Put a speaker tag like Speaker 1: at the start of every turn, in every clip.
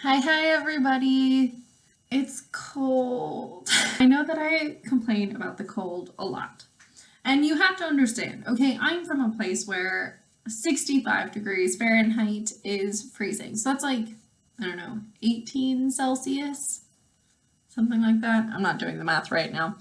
Speaker 1: Hi everybody. It's cold. I know that I complain about the cold a lot. And you have to understand, okay, I'm from a place where 65 degrees Fahrenheit is freezing. So that's like, I don't know, 18 Celsius, something like that. I'm not doing the math right now.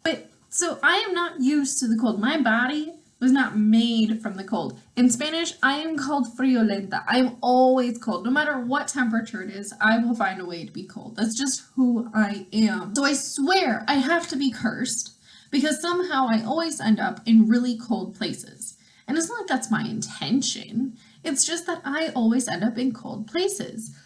Speaker 1: But so I am not used to the cold. My body was not made from the cold. In Spanish, I am called friolenta. I'm always cold. No matter what temperature it is, I will find a way to be cold. That's just who I am. So I swear I have to be cursed because somehow I always end up in really cold places. And it's not like that's my intention. It's just that I always end up in cold places.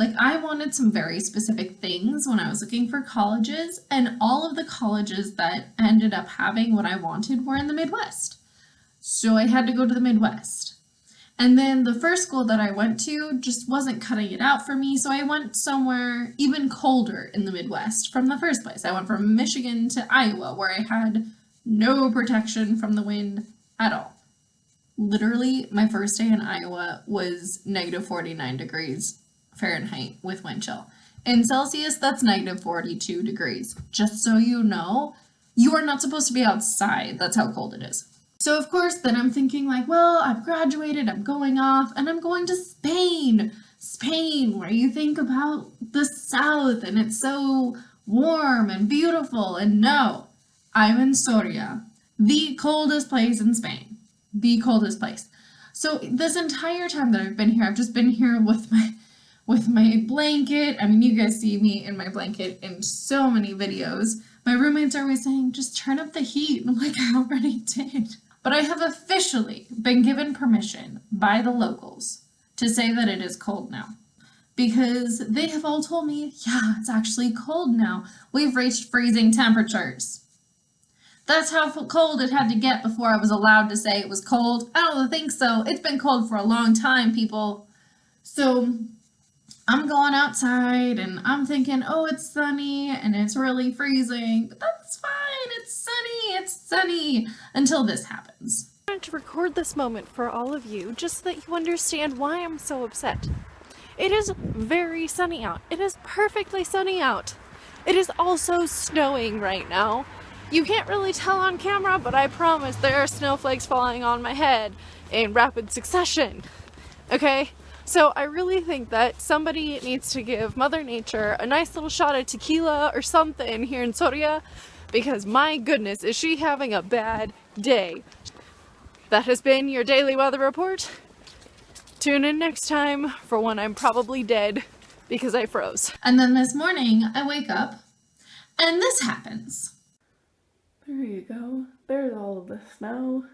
Speaker 1: Like, I wanted some very specific things when I was looking for colleges, and all of the colleges that ended up having what I wanted were in the Midwest. So I had to go to the Midwest. And then the first school that I went to just wasn't cutting it out for me, so I went somewhere even colder in the Midwest from the first place. I went from Michigan to Iowa, where I had no protection from the wind at all. Literally, my first day in Iowa was negative 49 degrees Fahrenheit with wind chill. In Celsius, that's negative 42 degrees. Just so you know, you are not supposed to be outside. That's how cold it is. So of course, then I'm thinking like, well, I've graduated, I'm going off, and I'm going to Spain. Spain, where you think about the South, and it's so warm and beautiful, and no, I'm in Soria, the coldest place in Spain. The coldest place. So this entire time that I've been here, I've just been here with my blanket. I mean, you guys see me in my blanket in so many videos. My roommates are always saying, just turn up the heat. And I'm like, I already did. But I have officially been given permission by the locals to say that it is cold now. Because they have all told me, yeah, it's actually cold now. We've reached freezing temperatures. That's how cold it had to get before I was allowed to say it was cold. I don't think so. It's been cold for a long time, people. So I'm going outside and I'm thinking, oh, it's sunny and it's really freezing, but that's fine. It's sunny until this happens.
Speaker 2: I wanted to record this moment for all of you just so that you understand why I'm so upset. It is very sunny out. It is perfectly sunny out. It is also snowing right now. You can't really tell on camera, but I promise there are snowflakes falling on my head in rapid succession. Okay? So I really think that somebody needs to give Mother Nature a nice little shot of tequila or something here in Soria, because my goodness, is she having a bad day. That has been your daily weather report. Tune in next time for when I'm probably dead because I froze.
Speaker 1: And then this morning I wake up and this happens.
Speaker 2: There you go. There's all of the snow.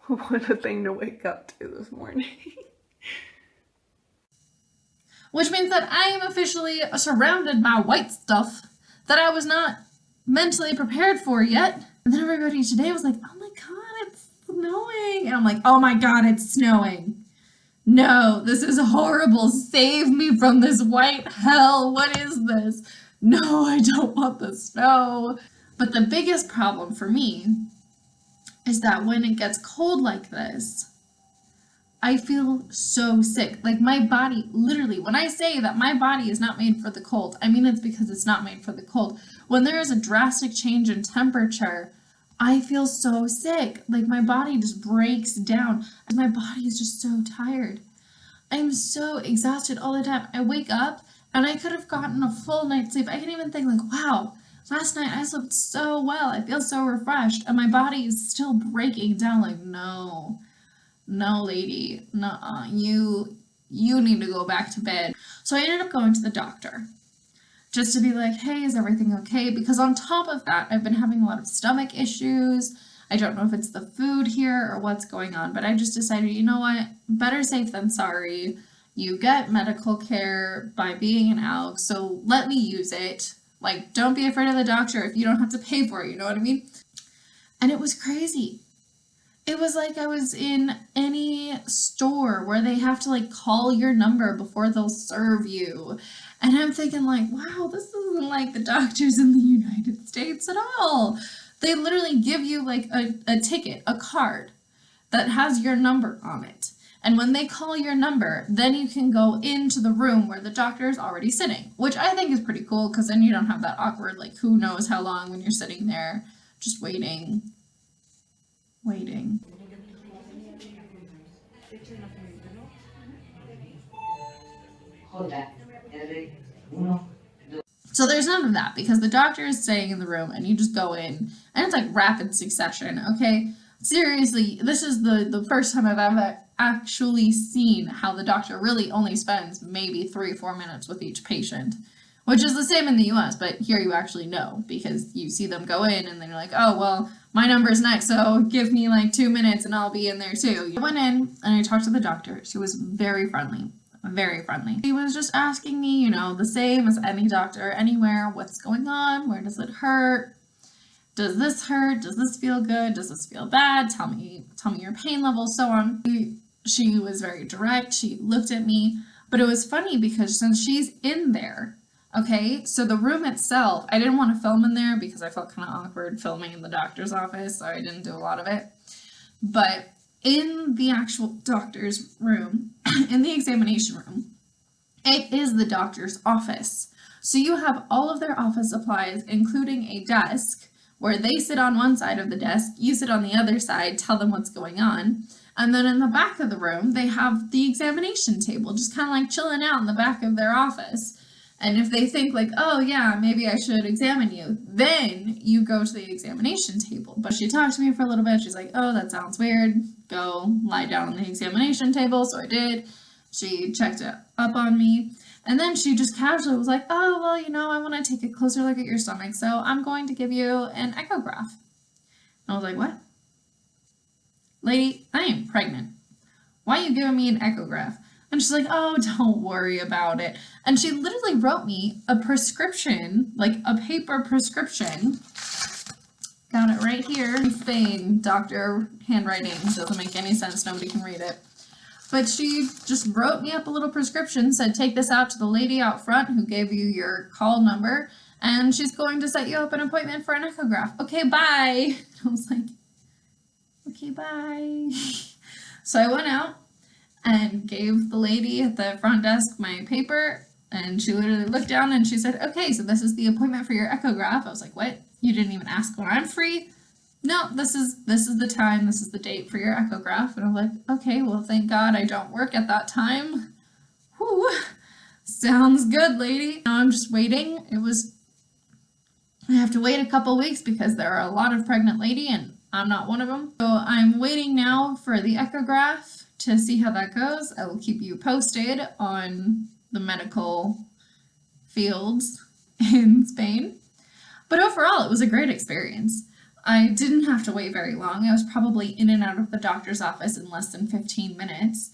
Speaker 2: What a thing to wake up to this morning.
Speaker 1: Which means that I am officially surrounded by white stuff that I was not mentally prepared for yet. And then everybody today was like, oh my god, it's snowing. And I'm like, oh my god, it's snowing. No, this is horrible. Save me from this white hell. What is this? No, I don't want the snow. But the biggest problem for me is that when it gets cold like this, I feel so sick. Like my body, literally, when I say that my body is not made for the cold, I mean it's because it's not made for the cold. When there is a drastic change in temperature, I feel so sick. Like my body just breaks down. And my body is just so tired. I'm so exhausted all the time. I wake up and I could have gotten a full night's sleep. I can even think like, wow, last night I slept so well. I feel so refreshed. And my body is still breaking down. Like, no, lady, nuh-uh. You need to go back to bed. So I ended up going to the doctor just to be like, hey, is everything okay? Because on top of that, I've been having a lot of stomach issues. I don't know if it's the food here or what's going on, but I just decided, you know what? Better safe than sorry. You get medical care by being an ALK, so let me use it. Like, don't be afraid of the doctor if you don't have to pay for it, you know what I mean? And it was crazy. It was like I was in any store where they have to like call your number before they'll serve you. And I'm thinking like, wow, this isn't like the doctors in the United States at all. They literally give you like a ticket, a card that has your number on it. And when they call your number, then you can go into the room where the doctor is already sitting, which I think is pretty cool because then you don't have that awkward, like, who knows how long when you're sitting there just waiting. So there's none of that because the doctor is staying in the room and you just go in and it's like rapid succession, okay? Seriously, this is the first time I've ever actually seen how the doctor really only spends maybe 3 or 4 minutes with each patient, which is the same in the US, but here you actually know because you see them go in and then you're like, oh, well, my number's next, so give me like 2 minutes and I'll be in there too. I went in and I talked to the doctor. She was very friendly. Very friendly. She was just asking me, you know, the same as any doctor anywhere, what's going on, where does it hurt, does this hurt, does this feel good, does this feel bad, tell me your pain level, so on. She was very direct, she looked at me, but it was funny because since she's in there, okay, so the room itself, I didn't want to film in there because I felt kind of awkward filming in the doctor's office, so I didn't do a lot of it, but in the actual doctor's room, in the examination room, it is the doctor's office. So you have all of their office supplies, including a desk where they sit on one side of the desk, you sit on the other side, tell them what's going on. And then in the back of the room, they have the examination table, just kind of like chilling out in the back of their office. And if they think like, oh yeah, maybe I should examine you, then you go to the examination table. But she talked to me for a little bit. She's like, oh, that sounds weird. Go lie down on the examination table. So I did. She checked it up on me. And then she just casually was like, oh, well, you know, I want to take a closer look at your stomach. So I'm going to give you an echograph. And I was like, what? Lady, I am pregnant. Why are you giving me an echograph? And she's like, oh, don't worry about it. And she literally wrote me a prescription, like a paper prescription. Got it right here. Spain, doctor handwriting doesn't make any sense. Nobody can read it. But she just wrote me up a little prescription, said, take this out to the lady out front who gave you your call number, and she's going to set you up an appointment for an echograph. Okay, bye. I was like, okay, bye. So I went out and gave the lady at the front desk my paper, and she literally looked down and she said, okay, so this is the appointment for your echograph. I was like, what? You didn't even ask when I'm free? No, this is the time, this is the date for your echograph. And I'm like, okay, well, thank God I don't work at that time. Whew, sounds good, lady. Now I'm just waiting. I have to wait a couple weeks because there are a lot of pregnant ladies and I'm not one of them. So I'm waiting now for the echograph to see how that goes. I will keep you posted on the medical fields in Spain. But overall, it was a great experience. I didn't have to wait very long. I was probably in and out of the doctor's office in less than 15 minutes,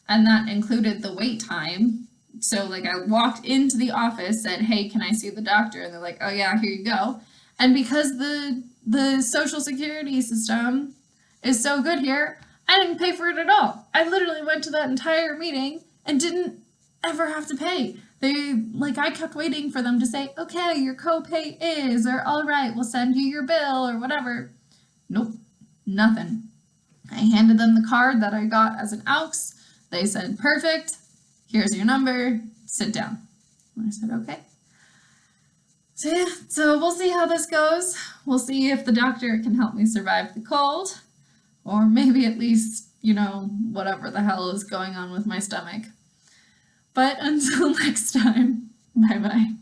Speaker 1: and that included the wait time. So like I walked into the office, said, hey, can I see the doctor? And they're like, oh yeah, here you go. And because the social security system is so good here, I didn't pay for it at all. I literally went to that entire meeting and didn't ever have to pay. I kept waiting for them to say, okay, your copay is, or all right, we'll send you your bill, or whatever. Nope, nothing. I handed them the card that I got as an AUX. They said, perfect, here's your number, sit down. And I said, okay. So yeah, so we'll see how this goes. We'll see if the doctor can help me survive the cold, or maybe at least, you know, whatever the hell is going on with my stomach. But until next time, bye-bye.